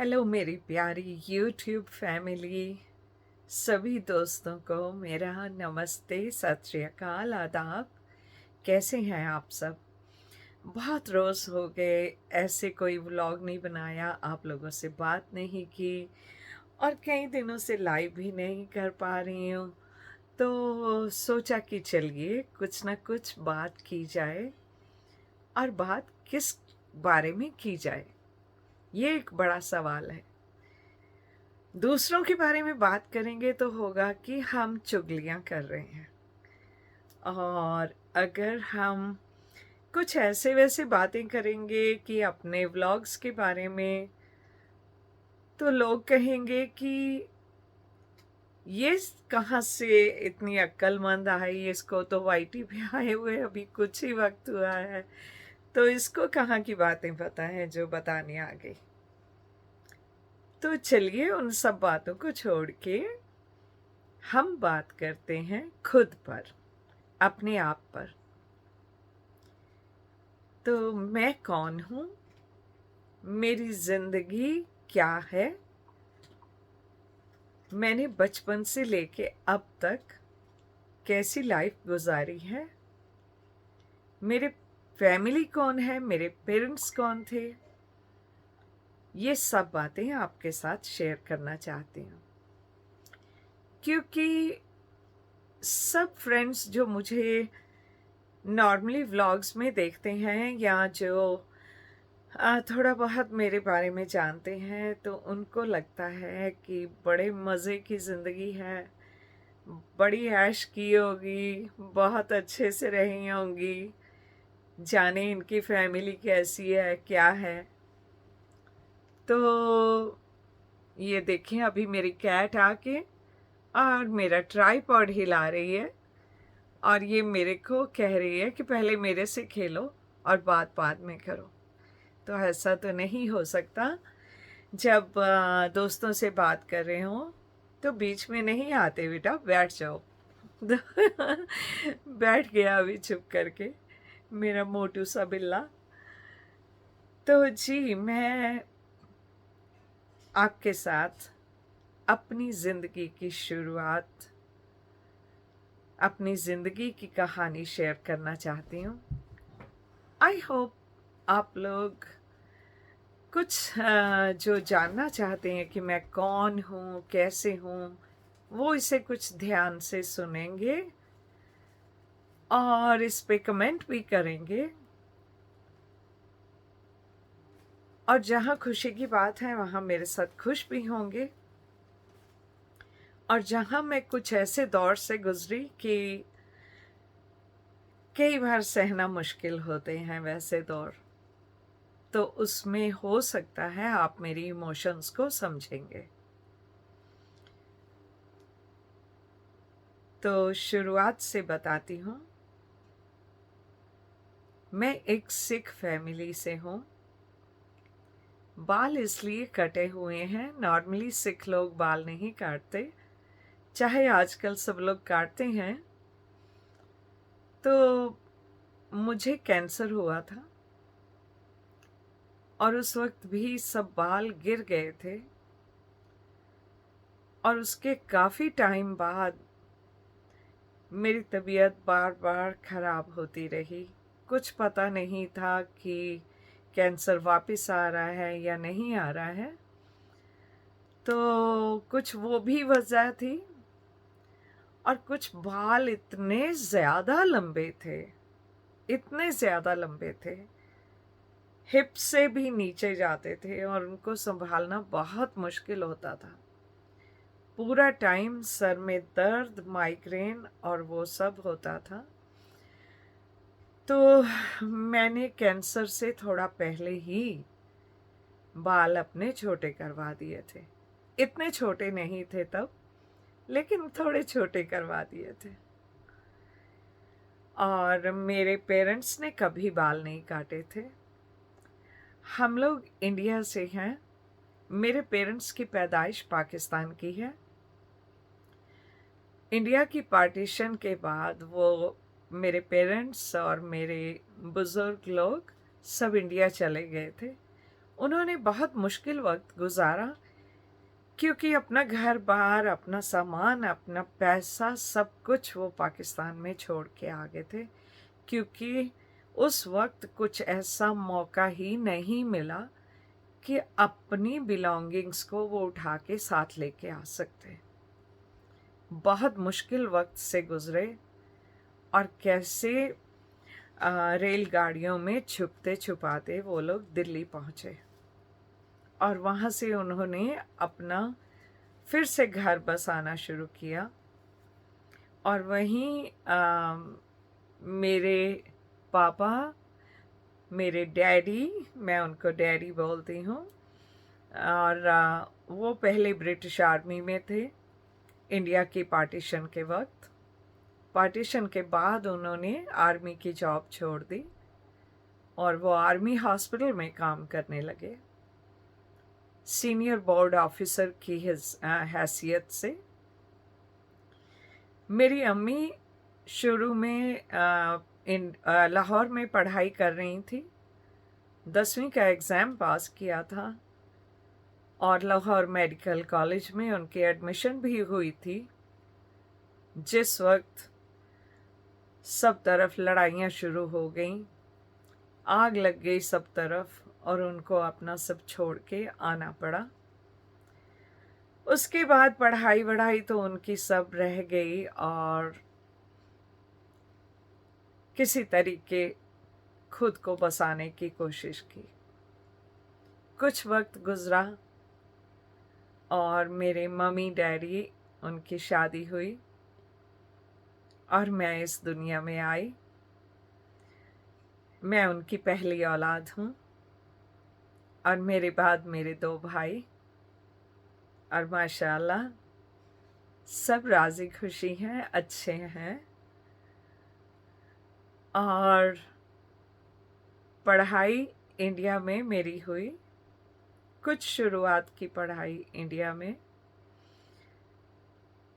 Hello मेरी प्यारी YouTube family. सभी दोस्तों को मेरा नमस्ते, सत श्री अकाल, आदाब। कैसे हैं आप सब? बहुत रोज़ हो गए ऐसे कोई व्लॉग नहीं बनाया, आप लोगों से बात नहीं की और कई दिनों से लाइव भी नहीं कर पा रही हूँ। तो सोचा कि चलिए कुछ ना कुछ बात की जाए। और बात किस बारे में की जाए, ये एक बड़ा सवाल है। दूसरों के बारे में बात करेंगे तो होगा कि हम चुगलियाँ कर रहे हैं, और अगर हम कुछ ऐसे वैसे बातें करेंगे कि अपने व्लॉग्स के बारे में, तो लोग कहेंगे कि ये कहाँ से इतनी अक्लमंद आई, इसको तो वाईटी पे आए हुए अभी कुछ ही वक्त हुआ है, तो इसको कहाँ की बातें पता है जो बताने आ गई। तो चलिए उन सब बातों को छोड़ के हम बात करते हैं खुद पर, अपने आप पर। तो मैं कौन हूँ, मेरी ज़िंदगी क्या है, मैंने बचपन से लेके अब तक कैसी लाइफ गुजारी है, मेरे फैमिली कौन है, मेरे पेरेंट्स कौन थे, ये सब बातें आपके साथ शेयर करना चाहती हूँ। क्योंकि सब फ्रेंड्स जो मुझे नॉर्मली व्लॉग्स में देखते हैं या जो थोड़ा बहुत मेरे बारे में जानते हैं, तो उनको लगता है कि बड़े मज़े की ज़िंदगी है, बड़ी ऐश की होगी, बहुत अच्छे से रही होंगी, जाने इनकी फैमिली कैसी है क्या है। तो ये देखें, अभी मेरी कैट आके और मेरा ट्राइपॉड हिला रही है और ये मेरे को कह रही है कि पहले मेरे से खेलो और बात बाद में करो। तो ऐसा तो नहीं हो सकता। जब दोस्तों से बात कर रहे हों तो बीच में नहीं आते, बेटा बैठ जाओ। बैठ गया अभी चुप करके मेरा मोटू सा बिल्ला। तो जी, मैं आपके साथ अपनी ज़िंदगी की शुरुआत, अपनी ज़िंदगी की कहानी शेयर करना चाहती हूँ। आई होप आप लोग कुछ जो जानना चाहते हैं कि मैं कौन हूँ, कैसे हूँ, वो इसे कुछ ध्यान से सुनेंगे और इस पे कमेंट भी करेंगे। और जहाँ खुशी की बात है वहाँ मेरे साथ खुश भी होंगे, और जहाँ मैं कुछ ऐसे दौर से गुजरी कि कई बार सहना मुश्किल होते हैं वैसे दौर, तो उसमें हो सकता है आप मेरी इमोशंस को समझेंगे। तो शुरुआत से बताती हूँ। मैं एक सिख फैमिली से हूँ। बाल इसलिए कटे हुए हैं, नॉर्मली सिख लोग बाल नहीं काटते, चाहे आजकल सब लोग काटते हैं। तो मुझे कैंसर हुआ था और उस वक्त भी सब बाल गिर गए थे, और उसके काफ़ी टाइम बाद मेरी तबीयत बार बार ख़राब होती रही। कुछ पता नहीं था कि कैंसर वापस आ रहा है या नहीं आ रहा है। तो कुछ वो भी वजह थी, और कुछ बाल इतने ज़्यादा लंबे थे, इतने ज़्यादा लंबे थे, हिप से भी नीचे जाते थे, और उनको संभालना बहुत मुश्किल होता था। पूरा टाइम सर में दर्द, माइग्रेन और वो सब होता था। तो मैंने कैंसर से थोड़ा पहले ही बाल अपने छोटे करवा दिए थे। इतने छोटे नहीं थे तब, लेकिन थोड़े छोटे करवा दिए थे। और मेरे पेरेंट्स ने कभी बाल नहीं काटे थे। हम लोग इंडिया से हैं। मेरे पेरेंट्स की पैदाइश पाकिस्तान की है। इंडिया की पार्टीशन के बाद वो मेरे पेरेंट्स और मेरे बुज़ुर्ग लोग सब इंडिया चले गए थे। उन्होंने बहुत मुश्किल वक्त गुजारा, क्योंकि अपना घर बार, अपना सामान, अपना पैसा, सब कुछ वो पाकिस्तान में छोड़ के आ गए थे, क्योंकि उस वक्त कुछ ऐसा मौका ही नहीं मिला कि अपनी बिलोंगिंग्स को वो उठा के साथ लेके आ सकते। बहुत मुश्किल वक्त से गुजरे और कैसे रेलगाड़ियों में छुपते छुपाते वो लोग दिल्ली पहुँचे और वहाँ से उन्होंने अपना फिर से घर बसाना शुरू किया। और वहीं मेरे पापा, मेरे डैडी, मैं उनको डैडी बोलती हूँ, और वो पहले ब्रिटिश आर्मी में थे इंडिया की पार्टीशन के वक्त। पार्टीशन के बाद उन्होंने आर्मी की जॉब छोड़ दी और वो आर्मी हॉस्पिटल में काम करने लगे, सीनियर बोर्ड ऑफिसर की हैसियत से। मेरी अम्मी शुरू में लाहौर में पढ़ाई कर रही थी, 10वीं का एग्ज़ाम पास किया था और लाहौर मेडिकल कॉलेज में उनकी एडमिशन भी हुई थी, जिस वक्त सब तरफ लड़ाइयाँ शुरू हो गईं, आग लग गई सब तरफ और उनको अपना सब छोड़ के आना पड़ा। उसके बाद पढ़ाई वढ़ाई तो उनकी सब रह गई और किसी तरीके खुद को बसाने की कोशिश की। कुछ वक्त गुजरा और मेरे मम्मी डैडी, उनकी शादी हुई और मैं इस दुनिया में आई। मैं उनकी पहली औलाद हूँ और मेरे बाद मेरे 2 भाई, और माशाल्लाह सब राज़ी खुशी हैं, अच्छे हैं। और पढ़ाई इंडिया में मेरी हुई, कुछ शुरुआत की पढ़ाई इंडिया में,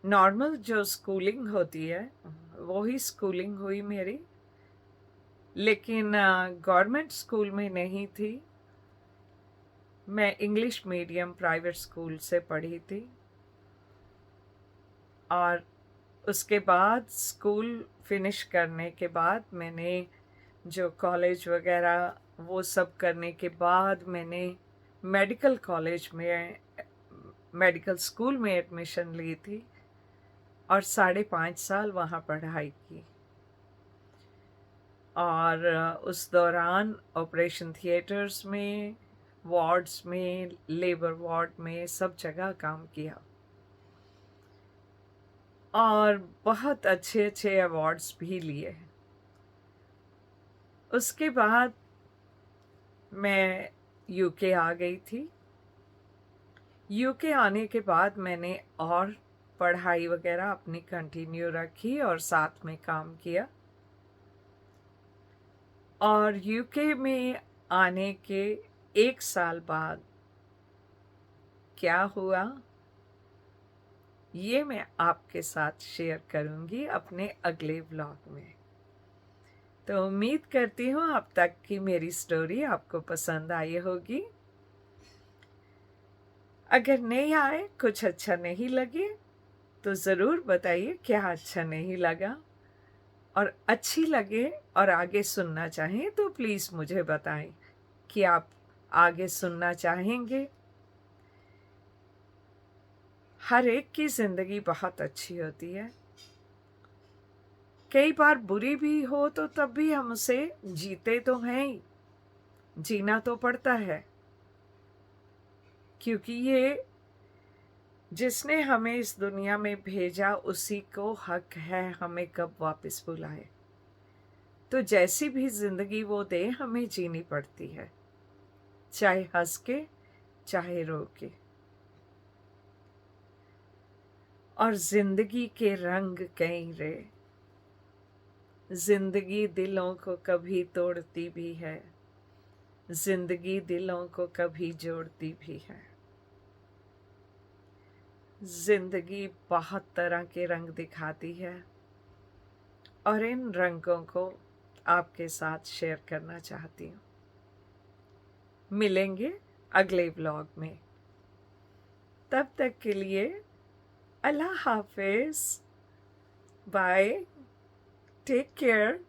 नॉर्मल जो स्कूलिंग होती है वही स्कूलिंग हुई मेरी, लेकिन गवर्नमेंट स्कूल में नहीं थी। मैं इंग्लिश मीडियम प्राइवेट स्कूल से पढ़ी थी और उसके बाद स्कूल फिनिश करने के बाद मैंने जो कॉलेज वगैरह वो सब करने के बाद मैंने मेडिकल कॉलेज में, मेडिकल स्कूल में एडमिशन ली थी और 5.5 साल वहाँ पढ़ाई की। और उस दौरान ऑपरेशन थिएटर्स में, वार्ड्स में, लेबर वार्ड में, सब जगह काम किया और बहुत अच्छे अच्छे अवार्ड्स भी लिए। उसके बाद मैं यूके आ गई थी। यूके आने के बाद मैंने और पढ़ाई वगैरह अपनी कंटिन्यू रखी और साथ में काम किया। और यूके में आने के 1 साल बाद क्या हुआ, ये मैं आपके साथ शेयर करूंगी अपने अगले व्लॉग में। तो उम्मीद करती हूँ अब तक की मेरी स्टोरी आपको पसंद आई होगी। अगर नहीं आए, कुछ अच्छा नहीं लगे तो ज़रूर बताइए क्या अच्छा नहीं लगा, और अच्छी लगे और आगे सुनना चाहें तो प्लीज़ मुझे बताएं कि आप आगे सुनना चाहेंगे। हर एक की ज़िंदगी बहुत अच्छी होती है, कई बार बुरी भी हो तो तब भी हम उसे जीते तो हैं ही, जीना तो पड़ता है, क्योंकि ये जिसने हमें इस दुनिया में भेजा उसी को हक है हमें कब वापस बुलाए। तो जैसी भी ज़िंदगी वो दे हमें जीनी पड़ती है, चाहे हंस के चाहे रो के। और ज़िंदगी के रंग कई रे, ज़िंदगी दिलों को कभी तोड़ती भी है, ज़िंदगी दिलों को कभी जोड़ती भी है। ज़िंदगी बहुत तरह के रंग दिखाती है और इन रंगों को आपके साथ शेयर करना चाहती हूँ। मिलेंगे अगले व्लॉग में। तब तक के लिए अल्लाह हाफिज़, बाय, टेक केयर।